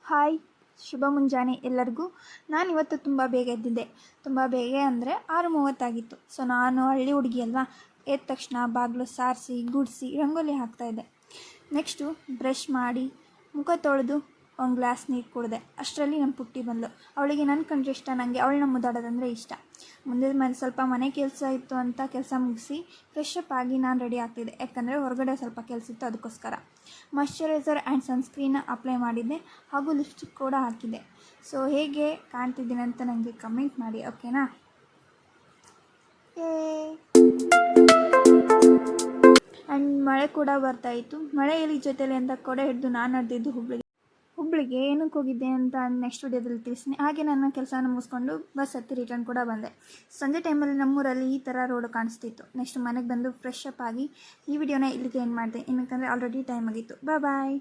Hi, ಶುಭ ಮುಂಜಾನೆ ಎಲ್ಲರಿಗೂ. ನಾನಿವತ್ತು ತುಂಬ ಬೇಗ ಎದ್ದಿದ್ದೆ. ತುಂಬ ಬೇಗ ಅಂದರೆ 6:30 ಆಗಿತ್ತು. ಸೊ ನಾನು ಹಳ್ಳಿ ಹುಡುಗಿ ಅಲ್ವಾ, ಎದ್ದ ತಕ್ಷಣ ಬಾಗಿಲು ಸಾರಿಸಿ ಗುಡಿಸಿ ರಂಗೋಲಿ ಹಾಕ್ತಾಯಿದ್ದೆ. ನೆಕ್ಸ್ಟು ಬ್ರಷ್ ಮಾಡಿ ಮುಖ ತೊಳೆದು ಒಂದು ಗ್ಲಾಸ್ ನೀರು ಕುಡಿದೆ. ಅಷ್ಟರಲ್ಲಿ ನಮ್ಮ ಪುಟ್ಟಿ ಬಂದಳು. ಅವಳಿಗೆ ನನ್ನ ಕಂಡ್ರೆ ಇಷ್ಟ, ನನಗೆ ಅವಳನ್ನ ಮುದ್ದಾಡೋದಂದರೆ ಇಷ್ಟ. ಮುಂದೆ ಸ್ವಲ್ಪ ಮನೆ ಕೆಲಸ ಇತ್ತು ಅಂತ ಕೆಲಸ ಮುಗಿಸಿ ಫ್ರೆಶ್ ಅಪ್ ಆಗಿ ನಾನು ರೆಡಿ ಆಗ್ತಿದ್ದೆ. ಯಾಕಂದರೆ ಹೊರಗಡೆ ಸ್ವಲ್ಪ ಕೆಲಸ ಇತ್ತು, ಅದಕ್ಕೋಸ್ಕರ ಮಾಯ್ಶ್ಚರೈಸರ್ ಆ್ಯಂಡ್ ಸನ್ಸ್ಕ್ರೀನ್ ಅಪ್ಲೈ ಮಾಡಿದ್ದೆ, ಹಾಗೂ ಲಿಪ್ಸ್ಟಿಕ್ ಕೂಡ ಹಾಕಿದ್ದೆ. ಸೊ ಹೇಗೆ ಕಾಣ್ತಿದ್ದೀನಿ ಅಂತ ನನಗೆ ಕಮೆಂಟ್ ಮಾಡಿ, ಓಕೆನಾ? ಆ್ಯಂಡ್ ಮಳೆ ಕೂಡ ಬರ್ತಾಯಿತ್ತು. ಮಳೆಯಲ್ಲಿ ಜೊತೆಲಿ ಅಂತ ಕೊಡೆ ಹಿಡಿದು ನಾನು ನಡೆದಿದ್ದು ಹುಬ್ಳಿಗೆ ಏನಕ್ಕೆ ಹೋಗಿದ್ದೆ ಅಂತ ನೆಕ್ಸ್ಟ್ ವಿಡಿಯೋದಲ್ಲಿ ತಿಳಿಸ್ತೀನಿ. ಹಾಗೆ ನನ್ನ ಕೆಲಸನ ಮುಗಿಸ್ಕೊಂಡು ಬಸ್ ಹತ್ತಿ ರಿಟರ್ನ್ ಕೂಡ ಬಂದೆ. ಸಂಜೆ ಟೈಮಲ್ಲಿ ನಮ್ಮೂರಲ್ಲಿ ಈ ಥರ ರೋಡು ಕಾಣಿಸ್ತಿತ್ತು. ನೆಕ್ಸ್ಟ್ ಮನೆಗೆ ಬಂದು ಫ್ರೆಶ್ ಅಪ್ ಆಗಿ ಈ ವಿಡಿಯೋನ ಇಲ್ಲಿಗೆ ಏನು ಮಾಡಿದೆ, ಏನಕ್ಕಂದರೆ ಆಲ್ರೆಡಿ ಟೈಮ್ ಆಗಿತ್ತು. ಬಾಯ್.